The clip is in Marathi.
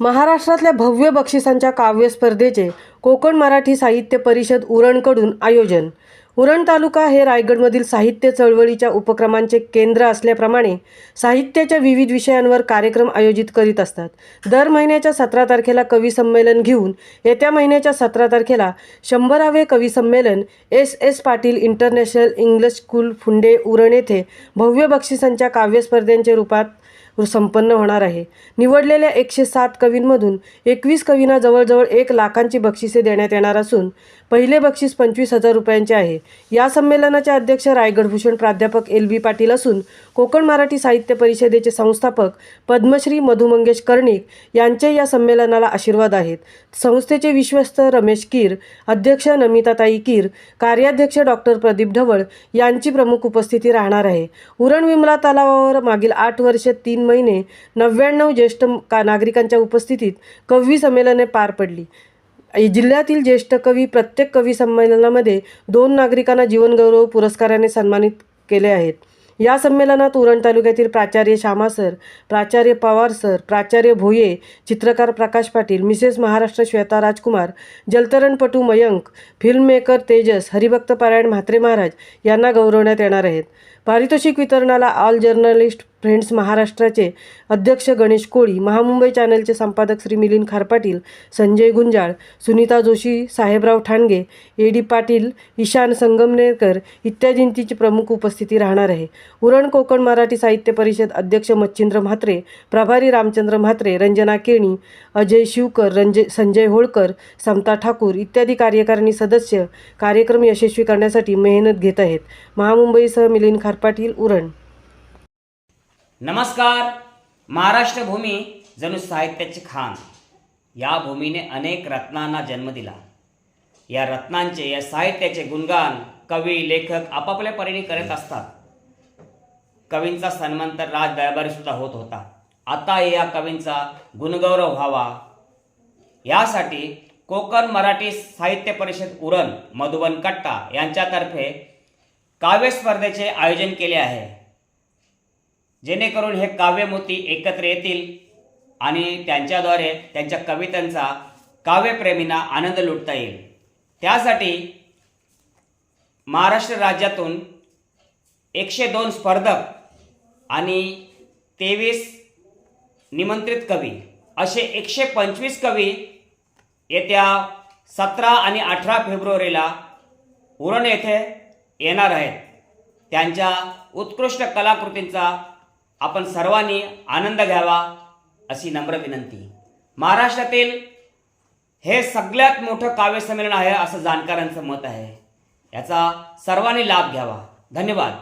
महाराष्ट्रातल्या भव्य बक्षिसांच्या काव्य स्पर्धेचे कोकण मराठी साहित्य परिषद उरणकडून आयोजन. उरण तालुका हे रायगडमधील साहित्य चळवळीच्या उपक्रमांचे केंद्र असल्याप्रमाणे साहित्याच्या विविध विषयांवर कार्यक्रम आयोजित करीत असतात. दर महिन्याच्या 17 तारखेला कवी संमेलन घेऊन येत्या महिन्याच्या 17 तारखेला 100वे कवी संमेलन S.S. Patil international English school Funde Uran येथे भव्य बक्षिसांच्या काव्य स्पर्धेच्या रूपात संपन्न होणार आहे. निवडलेल्या 107 कवींमधून 21 कवींना जवळजवळ 1 लाखांची बक्षिसे देण्यात येणार असून पहिले बक्षीस 25,000 रुपयांचे आहे. या संमेलनाचे अध्यक्ष रायगडभूषण प्राध्यापक L.B. पाटील असून कोकण मराठी साहित्य परिषदेचे संस्थापक पद्मश्री मधु मंगेश कर्णिक यांचे या संमेलनाला आशीर्वाद आहेत. संस्थेचे विश्वस्त रमेश कीर, अध्यक्ष नमिताताई कीर, कार्याध्यक्ष डॉक्टर प्रदीप ढवळ यांची प्रमुख उपस्थिती राहणार आहे. उरण विमला तलावावर मागील 8 वर्ष 3 महिने 99 ज्येष्ठ नागरिकांच्या उपस्थितीत कवी संमेलने पार पडली. जिल्ह्यातील ज्येष्ठ कवी प्रत्येक कवी संमेलनामध्ये 2 नागरिकांना जीवनगौरव पुरस्काराने सन्मानित केले आहेत. या संमेलनात उरण तालुक्यातील प्राचार्य श्यामा सर, प्राचार्य पवार सर, प्राचार्य भोये, चित्रकार प्रकाश पाटील, मिसेस महाराष्ट्र श्वेता राजकुमार, जलतरणपटू मयंक, फिल्ममेकर तेजस, हरिभक्त पारायण म्हात्रे महाराज यांना गौरवण्यात येणार आहेत. पारितोषिक वितरणाला ऑल जर्नलिस्ट फ्रेंड्स महाराष्ट्राचे अध्यक्ष गणेश कोळी, महामुंबई चॅनलचे संपादक श्री मिलिंद खारपाटील, संजय गुंजाळ, सुनीता जोशी, साहेबराव ठाणगे, A.D. पाटील, ईशान संगमनेरकर इत्यादींची प्रमुख उपस्थिती राहणार आहे. उरण कोकण मराठी साहित्य परिषद अध्यक्ष मच्छिंद्र म्हात्रे, प्रभारी रामचंद्र म्हात्रे, रंजना केणी, अजय शिवकर, संजय होळकर, समता ठाकूर इत्यादी कार्यकारिणी सदस्य कार्यक्रम यशस्वी करण्यासाठी मेहनत घेत आहेत. महामुंबईसह मिलिंद खारपाटील, उरण. नमस्कार. महाराष्ट्र भूमी जणू साहित्याची खाण. या भूमीने अनेक रत्नांना जन्म दिला. या रत्नांचे, या साहित्याचे गुणगान कवी, लेखक आपापल्या परीने करत असतात. कवींचा सन्मान तर राज दरबारी सुद्धा होत होता. आता या कवींचा गुणगौरव व्हावा यासाठी कोकण मराठी साहित्य परिषद उरण मधुबन कट्टा यांच्यातर्फे काव्य स्पर्धेचे आयोजन केले आहे, जेणेकरून हे काव्यमूर्ती एकत्र येतील आणि त्यांच्याद्वारे त्यांच्या कवितांचा काव्यप्रेमींना आनंद लुटता येईल. त्यासाठी महाराष्ट्र राज्यातून 102 स्पर्धक आणि 23 निमंत्रित कवी असे 125 कवी येत्या 17 आणि 18 फेब्रुवारीला उरण येथे येणार आहेत. त्यांच्या उत्कृष्ट कलाकृतींचा आपण सर्वांनी आनंद घ्यावा अशी नम्र विनंती. महाराष्ट्रातील हे सगळ्यात मोठं काव्य संमेलन आहे असं जाणकारांचं मत आहे. याचा सर्वांनी लाभ घ्यावा. धन्यवाद.